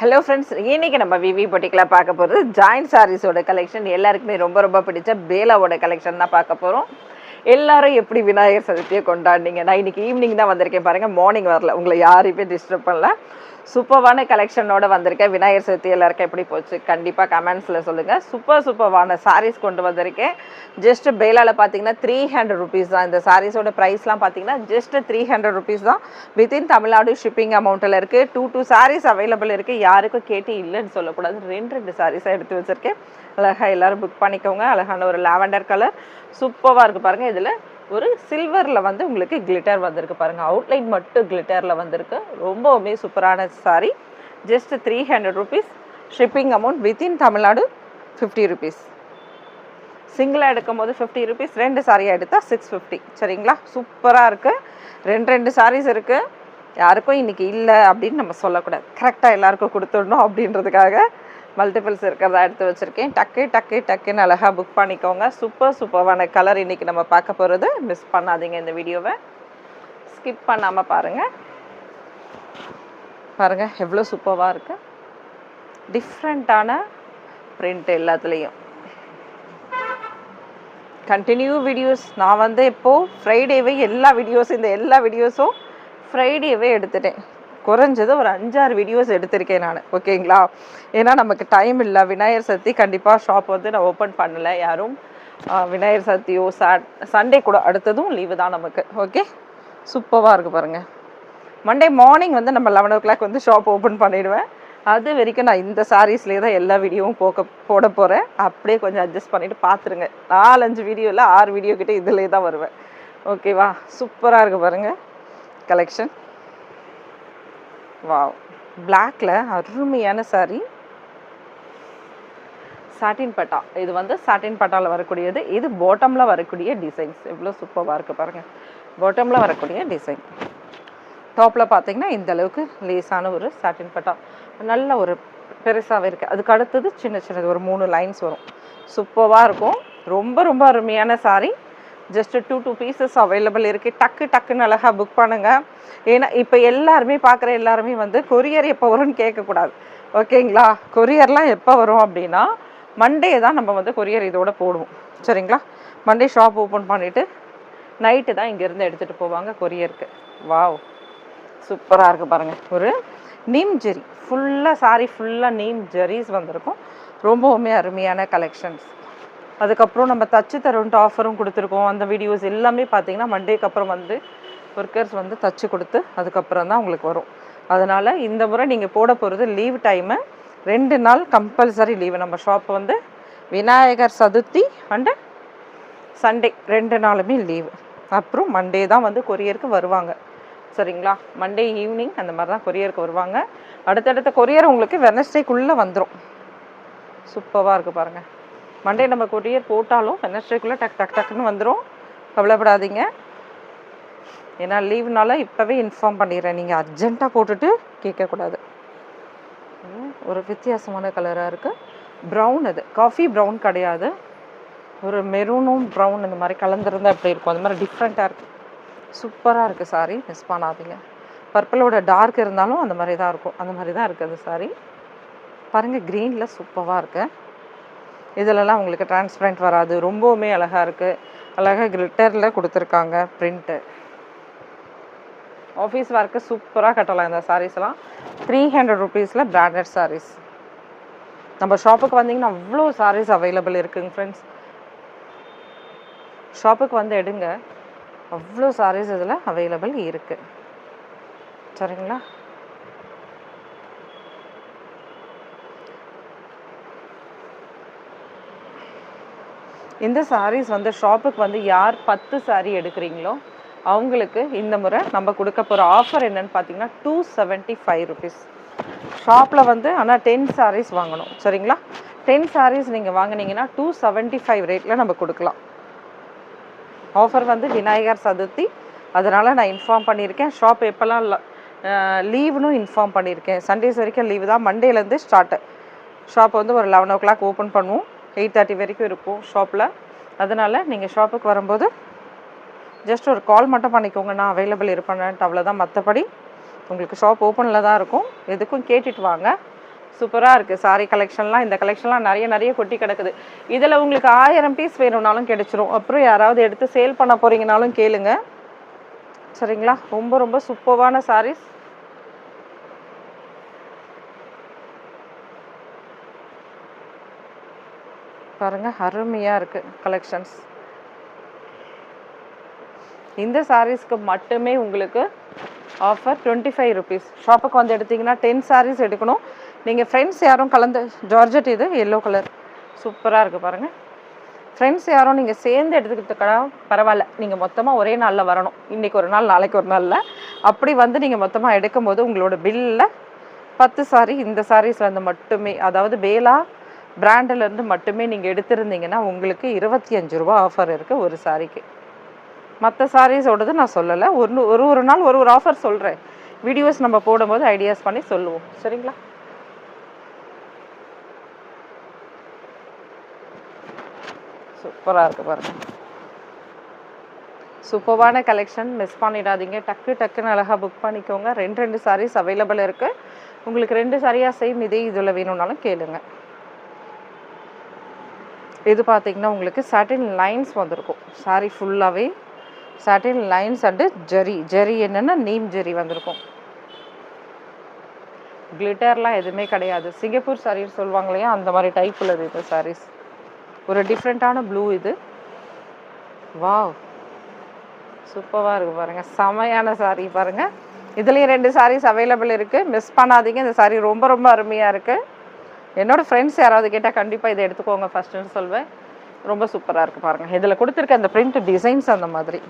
Hello friends, இன்னைக்கு நம்ம விவி பொட்டிக்கில் பார்க்க போகிறது ஜாயின்ட் சாரீஸோட கலெக்ஷன். எல்லாருக்குமே ரொம்ப ரொம்ப பிடிச்ச பேலாவோட கலெக்ஷன் தான் பார்க்க போகிறோம். எல்லாரும் எப்படி விநாயகர் சதுர்த்தியை கொண்டாடினீங்க? நான் இன்னைக்கு ஈவினிங் தான் வந்திருக்கேன் பாருங்கள், மார்னிங் வரல, உங்களை யாரையுமே டிஸ்டர்ப் பண்ணல. சூப்பர்வான கலெக்ஷனோட வந்திருக்கேன். விநாயகர் சதுர்த்தி எல்லாருக்கும் எப்படி போச்சு கண்டிப்பாக கமெண்ட்ஸில் சொல்லுங்கள். சூப்பர்வான சாரீஸ் கொண்டு வந்திருக்கேன். ஜஸ்ட் பேலாவில் பார்த்தீங்கன்னா 300 ருபீஸ் தான். இந்த சாரீஸோட ப்ரைஸ்லாம் பார்த்தீங்கன்னா ஜஸ்ட் 300 ருபீஸ் தான். வித்தின் தமிழ்நாடு ஷிப்பிங் அமௌண்ட்டில் இருக்குது. 2 சாரீஸ் அவைலபிள் இருக்குது. யாருக்கும் கேட்டு இல்லைன்னு சொல்லக்கூடாது. ரெண்டு சாரீஸாக எடுத்து வச்சுருக்கேன். அழகாக எல்லோரும் புக் பண்ணிக்கோங்க. அழகான ஒரு லாவெண்டர் கலர் சூப்பராக இருக்குது பாருங்கள். இதில் ஒரு சில்வரில் வந்து உங்களுக்கு கிளிட்டர் வந்திருக்கு பாருங்கள். அவுட்லைன் மட்டும் கிளிட்டரில் வந்திருக்கு. ரொம்பவுமே சூப்பரான sari. Just 300 rupees. Shipping amount within Tamil Nadu 50 rupees. சிங்கிளாக எடுக்கும் போது 50 ருபீஸ். 2 சாரியாக எடுத்தால் 650. சரிங்களா? சூப்பராக இருக்குது. ரெண்டு சாரீஸ் இருக்குது. யாருக்கும் இன்றைக்கி இல்லை அப்படின்னு நம்ம சொல்லக்கூடாது. கரெக்டாக எல்லாருக்கும் கொடுத்துடணும் அப்படின்றதுக்காக மல்டிபிள்ஸ் இருக்கிறதா எடுத்து வச்சுருக்கேன். டக்குன்னு அழகாக புக் பண்ணிக்கோங்க. சூப்பர்வான கலர் இன்றைக்கி நம்ம பார்க்க போகிறது. மிஸ் பண்ணாதீங்க. இந்த வீடியோவை ஸ்கிப் பண்ணாமல் பாருங்கள். எவ்வளோ சூப்பராக இருக்குது. டிஃப்ரெண்ட்டான பிரிண்ட் எல்லாத்துலேயும். Continue videos. நான் வந்து இப்போது ஃப்ரைடேவே எல்லா வீடியோஸும் ஃப்ரைடேவே எடுத்துட்டேன். குறைஞ்சது ஒரு 5-6 வீடியோஸ் எடுத்திருக்கேன் நான். ஓகேங்களா? ஏன்னா நமக்கு டைம் இல்லை. விநாயகர் சதுர்த்தி கண்டிப்பாக ஷாப் வந்து நான் ஓப்பன் பண்ணலை. யாரும் விநாயகர் சதுர்த்தியோ சண்டே கூட அடுத்ததும் லீவு தான் நமக்கு. ஓகே, சூப்பராக இருக்குது பாருங்கள். மண்டே மார்னிங் வந்து நம்ம 11 o'clock வந்து ஷாப் ஓப்பன் பண்ணிவிடுவேன். அது வரைக்கும் நான் இந்த சாரீஸ்லேயே தான் எல்லா வீடியோவும் போட போகிறேன். அப்படியே கொஞ்சம் அட்ஜஸ்ட் பண்ணிவிட்டு பார்த்துருங்க. 4-5 வீடியோவில் 6 வீடியோ கிட்டே இதிலே தான் வருவேன். ஓகேவா? சூப்பராக இருக்குது பாருங்கள் கலெக்ஷன். வாவ், பிளாக்ல அருமையான சாரீ. சாட்டின் பட்டா. இது வந்து சாட்டின் பட்டாவில் வரக்கூடியது. இது பாட்டமில் வரக்கூடிய டிசைன்ஸ். எவ்வளோ சூப்பராக இருக்குது பாருங்கள். பாட்டமில் வரக்கூடிய டிசைன். டாப்பில் பார்த்தீங்கன்னா இந்த அளவுக்கு லேஸான ஒரு சாட்டின் பட்டா. நல்ல ஒரு பெருசாகவே இருக்குது. அதுக்கு அடுத்தது சின்னது ஒரு 3 லைன்ஸ் வரும். சூப்பராக இருக்கும். ரொம்ப அருமையான சாரீ. ஜஸ்ட் 2 பீசஸ் அவைலபிள் இருக்குது. டக்குன்னு அழகாக புக் பண்ணுங்கள். ஏன்னா இப்போ எல்லாருமே வந்து கொரியர் எப்போ வரும்னு கேட்கக்கூடாது. ஓகேங்களா? கொரியர்லாம் எப்போ வரும் அப்படின்னா மண்டே தான் நம்ம வந்து கொரியர் இதோட போடுவோம். சரிங்களா? மண்டே ஷாப் ஓப்பன் பண்ணிவிட்டு நைட்டு தான் இங்கேருந்து எடுத்துகிட்டு போவாங்க கொரியருக்கு. வாவ், சூப்பராக இருக்குது பாருங்கள். ஒரு நீம் ஜெரி ஃபுல்லாக நீம் ஜெரிஸ் வந்திருக்கும். ரொம்பவுமே அருமையான கலெக்ஷன்ஸ். அதுக்கப்புறம் நம்ம தச்சு தருன்ட்டு ஆஃபரும் கொடுத்துருக்கோம். அந்த வீடியோஸ் எல்லாமே பார்த்தீங்கன்னா மண்டேக்கு அப்புறம் வந்து ஒர்க்கர்ஸ் வந்து தச்சு கொடுத்து அதுக்கப்புறம் தான் உங்களுக்கு வரும். அதனால் இந்த முறை நீங்கள் போட போகிறது லீவ் டைமு 2 நாள் கம்பல்சரி லீவு. நம்ம ஷாப் வந்து விநாயகர் சதுர்த்தி அண்டு சண்டே 2 நாளுமே லீவு. அப்புறம் மண்டே தான் வந்து கொரியருக்கு வருவாங்க. சரிங்களா? மண்டே ஈவினிங் அந்த மாதிரி தான் கொரியருக்கு வருவாங்க. அடுத்தடுத்த கொரியர் உங்களுக்கு வெனஸ்டேக்குள்ளே வந்துடும். சூப்பராக இருக்குது பாருங்கள். மண்டே நம்ம கொரியர் போட்டாலும் வெனஸ்டேக்குள்ளே டக்குன்னு வந்துடும். கவலைப்படாதீங்க. ஏன்னா லீவ்னால இப்போவே இன்ஃபார்ம் பண்ணிடுறேன். நீங்கள் அர்ஜென்ட்டாக போட்டுட்டு கேட்கக்கூடாது. ஒரு வித்தியாசமான கலராக இருக்குது. ப்ரௌன். அது காஃபி ப்ரௌன் கிடையாது. ஒரு மெரூனும் ப்ரௌன் இந்த மாதிரி கலந்துருந்தால் எப்படி இருக்கும், அது மாதிரி டிஃப்ரெண்ட்டாக இருக்குது. சூப்பராக இருக்குது சாரீ. மிஸ் பண்ணாதீங்க. பர்பிளோட டார்க் இருந்தாலும் அந்த மாதிரி தான் இருக்கும். அந்த மாதிரி தான் இருக்குது சாரீ. பாருங்கள், க்ரீனில் சூப்பராக இருக்குது. இதிலலாம் உங்களுக்கு டிரான்ஸ்பரண்ட் வராது. ரொம்பவுமே அழகாக இருக்குது. அழகாக கிளிட்டரில் கொடுத்துருக்காங்க பிரிண்ட்டு. ஆஃபீஸ் ஒர்க்கு சூப்பராக கட்டலாம் இந்த சாரீஸ்லாம். 300 ருபீஸில் பிராண்டட் சாரீஸ். நம்ம ஷாப்புக்கு வந்தீங்கன்னா அவ்வளோ சாரீஸ் அவைலபிள் இருக்குங்க ஃப்ரெண்ட்ஸ். ஷாப்புக்கு வந்து எடுங்க. அவ்வளோ சாரீஸ் இதில் அவைலபிள் இருக்குது. சரிங்களா? இந்த சாரீஸ் வந்து ஷாப்புக்கு வந்து யார் 10 சாரீ எடுக்கிறீங்களோ அவங்களுக்கு இந்த முறை நம்ம கொடுக்க போகிற ஆஃபர் என்னன்னு பார்த்தீங்கன்னா 275 ருபீஸ். ஷாப்பில் வந்து ஆனால் 10 சாரீஸ் வாங்கணும். சரிங்களா? 10 சாரீஸ் நீங்கள் வாங்கினீங்கன்னா 275 ரேட்டில் நம்ம கொடுக்கலாம். ஆஃபர் வந்து விநாயகர் சதுர்த்தி, அதனால் நான் இன்ஃபார்ம் பண்ணியிருக்கேன். ஷாப் எப்போல்லாம் லீவுன்னு இன்ஃபார்ம் பண்ணியிருக்கேன். சண்டேஸ் வரைக்கும் லீவு தான். மண்டேலேருந்து ஸ்டார்ட்டு. ஷாப் வந்து ஒரு 11 o'clock ஓப்பன் பண்ணுவோம். 8:30 வரைக்கும் இருக்கும் ஷாப்பில். அதனால் நீங்கள் ஷாப்புக்கு வரும்போது ஜஸ்ட் ஒரு கால் மட்டும் பண்ணிக்கோங்க, நான் அவைலபிள் இருப்பேன்ட்டு. அவ்வளோதான். மற்றபடி உங்களுக்கு ஷாப் ஓப்பனில் தான் இருக்கும். எதுக்கும் கேட்டுட்டு வாங்க. சூப்பராக இருக்குது சாரீ கலெக்ஷன்லாம். இந்த கலெக்ஷன்லாம் நிறைய கொட்டி கிடக்குது. இதில் உங்களுக்கு 1000 பீஸ் வேணும்னாலும் கிடைச்சிரும். அப்புறம் யாராவது எடுத்து சேல் பண்ண போகிறீங்கனாலும் கேளுங்க, சரிங்களா? ரொம்ப சூப்பரான சாரீஸ். பாருங்கள், அருமையாக இருக்குது கலெக்ஷன்ஸ். இந்த சாரீஸ்க்கு மட்டுமே உங்களுக்கு ஆஃபர் 25 ருபீஸ். ஷாப்புக்கு வந்து எடுத்திங்கன்னா 10 சாரீஸ் எடுக்கணும். நீங்கள் ஃப்ரெண்ட்ஸ் யாரும் கலந்து ஜார்ஜெட், இது எல்லோ கலர் சூப்பராக இருக்குது பாருங்கள். ஃப்ரெண்ட்ஸ் யாரும் நீங்கள் சேர்ந்து எடுத்துக்கிட்டுக்கா பரவாயில்ல, நீங்கள் மொத்தமாக ஒரே நாளில் வரணும். இன்றைக்கி ஒரு நாள், நாளைக்கு ஒரு நாளில் அப்படி வந்து நீங்கள் மொத்தமாக எடுக்கும்போது உங்களோட பில்லில் 10 சாரீ இந்த சாரீஸ்லேருந்து மட்டுமே, அதாவது பேலா பிராண்டிலேருந்து மட்டுமே நீங்கள் எடுத்திருந்தீங்கன்னா உங்களுக்கு 25 ரூபா ஆஃபர் இருக்குது ஒரு சாரீக்கு. மற்ற சாரீஸோடது நான் சொல்லலை. ஒரு நாள் ஒரு ஆஃபர் சொல்கிறேன். வீடியோஸ் நம்ம போடும்போது ஐடியாஸ் பண்ணி சொல்லுவோம், சரிங்களா? சூப்பராக இருக்குது பாருங்கள். சூப்பரான கலெக்ஷன், மிஸ் பண்ணிடாதீங்க. டக்குன்னு அழகாக புக் பண்ணிக்கோங்க. 2 சாரீஸ் அவைலபிள் இருக்குது. உங்களுக்கு 2 சாரியாக சேம் இதே இதில் வேணும்னாலும் கேளுங்க. இது பார்த்தீங்கன்னா உங்களுக்கு சாட்டின் லைன்ஸ் வந்திருக்கும். சாரீ ஃபுல்லாகவே சாட்டின் லைன்ஸ் அண்டு ஜெரி என்னென்னா நீம் ஜெரி வந்திருக்கும். கிளிட்டர்லாம் எதுவுமே கிடையாது. சிங்கப்பூர் சாரீஸ் சொல்லுவாங்க இல்லையா, அந்த மாதிரி டைப் உள்ளது இந்த சாரீஸ். ஒரு டிஃப்ரெண்ட்டான ப்ளூ இது. வாவ், சூப்பராக இருக்குது பாருங்கள். செமையான சாரீ பாருங்கள். இதுலேயும் 2 சாரீஸ் அவைலபிள் இருக்குது. மிஸ் பண்ணாதீங்க. இந்த சாரீ ரொம்ப அருமையாக இருக்குது. என்னோடய ஃப்ரெண்ட்ஸ் யாராவது கேட்டால் கண்டிப்பாக இதை எடுத்துக்கோங்க ஃபஸ்ட்டுன்னு சொல்வேன். ரொம்ப சூப்பராக இருக்குது பாருங்கள். இதில் கொடுத்துருக்க அந்த பிரிண்ட் டிசைன்ஸ் அந்த மாதிரி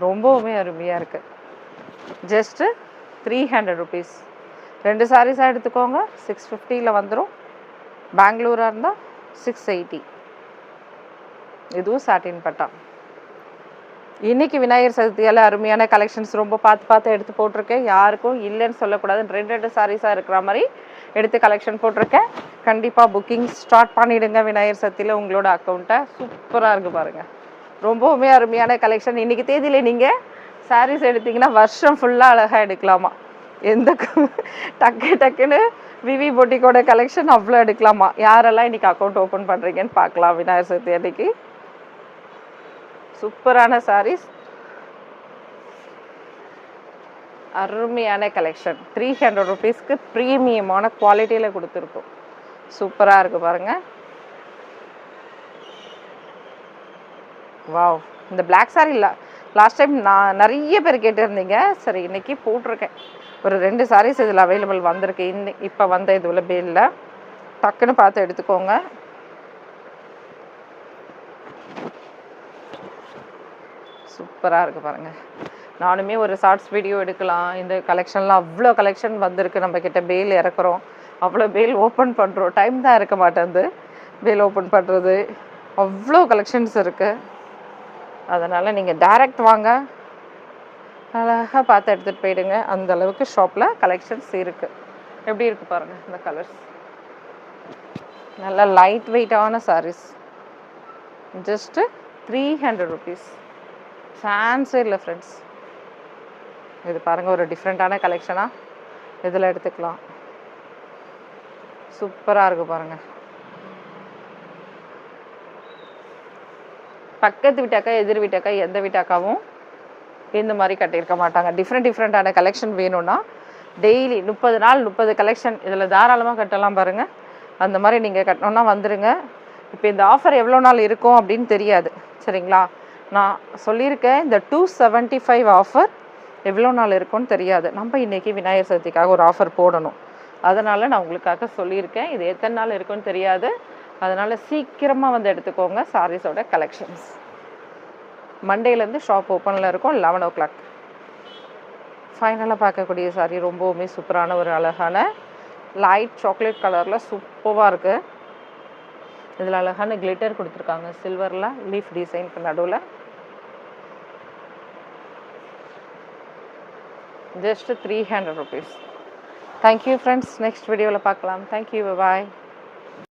ரொம்பவுமே அருமையாக இருக்குது. Just 300 rupees. 2 சாரீஸாக எடுத்துக்கோங்க. 650 வந்துடும். பெங்களூராக இருந்தால் 680. இதுவும் சாட்டின் பட்டா. இன்றைக்கி விநாயகர் சதுர்த்தியால் அருமையான கலெக்ஷன்ஸ் ரொம்ப பார்த்து எடுத்து போட்டிருக்கேன். யாருக்கும் இல்லைன்னு சொல்லக்கூடாது. 2 சாரீஸாக இருக்கிற மாதிரி எடுத்து கலெக்ஷன் போட்டிருக்கேன். கண்டிப்பாக புக்கிங் ஸ்டார்ட் பண்ணிவிடுங்க விநாயகர் சதுர்த்தியில் உங்களோட அக்கௌண்ட்டை. சூப்பராக இருக்குது பாருங்கள். ரொம்பவுமே அருமையான கலெக்ஷன். இன்றைக்கி தேதியிலே நீங்கள் சாரீஸ் எடுத்திங்கன்னா வருஷம் ஃபுல்லாக அழகாக எடுக்கலாமா. எந்த டக்குன்னு விவி பொட்டிக்கோட கலெக்ஷன் அவ்வளோ எடுக்கலாமா. யாரெல்லாம் இன்றைக்கி அக்கௌண்ட் ஓப்பன் பண்ணுறீங்கன்னு பார்க்கலாம் விநாயகர் சதுர்த்தி அன்றைக்கி. சூப்பரான சாரீஸ், அருமையான கலெக்ஷன். 300 ருபீஸ்க்கு ப்ரீமியமான குவாலிட்டியில் கொடுத்துருக்கோம். சூப்பராக இருக்குது பாருங்கள். வாவ், இந்த பிளாக் சாரீ இல்லை, லாஸ்ட் டைம் நான் நிறைய பேர் கேட்டிருந்தீங்க. சரி, இன்றைக்கி போட்டிருக்கேன். ஒரு 2 சாரீஸ் இதில் அவைலபிள் வந்திருக்கு. இப்போ வந்த இதில் பேலில் டக்குன்னு பார்த்து எடுத்துக்கோங்க. சூப்பராக இருக்குது பாருங்கள். நானுமே ஒரு ஷார்ட்ஸ் வீடியோ எடுக்கலாம். இந்த கலெக்ஷன்லாம் அவ்வளோ கலெக்ஷன் வந்திருக்கு. நம்மக்கிட்ட பேல் இறக்குறோம், அவ்வளோ பேல் ஓப்பன் பண்ணுறோம். டைம் தான் இருக்க மாட்டேங்குது பேல் ஓப்பன் பண்ணுறது. அவ்வளோ கலெக்ஷன்ஸ் இருக்குது. அதனால் நீங்கள் டைரக்ட் வாங்க, அழகாக பார்த்து எடுத்துகிட்டு போயிடுங்க. அந்தளவுக்கு ஷாப்பில் கலெக்ஷன்ஸ் இருக்குது. எப்படி இருக்குது பாருங்கள் இந்த கலர்ஸ். நல்லா லைட் வெயிட்டான சாரீஸ். Just 300 rupees. சான்ஸே இல்லை ஃப்ரெண்ட்ஸ். இது பாருங்கள், ஒரு டிஃப்ரெண்ட்டான கலெக்ஷனாக இதில் எடுத்துக்கலாம். சூப்பராக இருக்குது பாருங்கள். பக்கத்து வீட்டாக்கா எதிர் வீட்டாக்கா எந்த வீட்டாக்காவும் இந்த மாதிரி கட்டியிருக்க மாட்டாங்க. டிஃப்ரெண்ட்டான கலெக்ஷன் வேணும்னா டெய்லி 30 நாள் 30 கலெக்ஷன் இதில் தாராளமாக கட்டலாம் பாருங்கள். அந்த மாதிரி நீங்கள் கட்டணுன்னா வந்துடுங்க. இப்போ இந்த ஆஃபர் எவ்வளோ நாள் இருக்கும் அப்படின்னு தெரியாது, சரிங்களா? நான் சொல்லியிருக்கேன், இந்த 275 ஆஃபர் எவ்வளோ நாள் இருக்கும்னு தெரியாது. நம்ம இன்றைக்கி விநாயகர் சதுர்த்திக்காக ஒரு ஆஃபர் போடணும். அதனால் நான் உங்களுக்காக சொல்லியிருக்கேன். இது எத்தனை நாள் இருக்குன்னு தெரியாது. அதனால் சீக்கிரமாக வந்து எடுத்துக்கோங்க சாரீஸோட கலெக்ஷன்ஸ். மண்டேலேருந்து ஷாப் ஓப்பனில் இருக்கும் 11 o'clock. ஃபைனலாக பார்க்கக்கூடிய சாரீ ரொம்பவுமே சூப்பரான ஒரு அழகான லைட் சாக்லேட் கலரில் சூப்பராக இருக்குது. இதில் அழகான கிளிட்டர் கொடுத்துருக்காங்க சில்வரில் லீஃப் டிசைனுக்கு நடுவில். Just 300 rupees. Thank you friends. Next வீடியோவில் பார்க்கலாம். தேங்க்யூ, பாய்.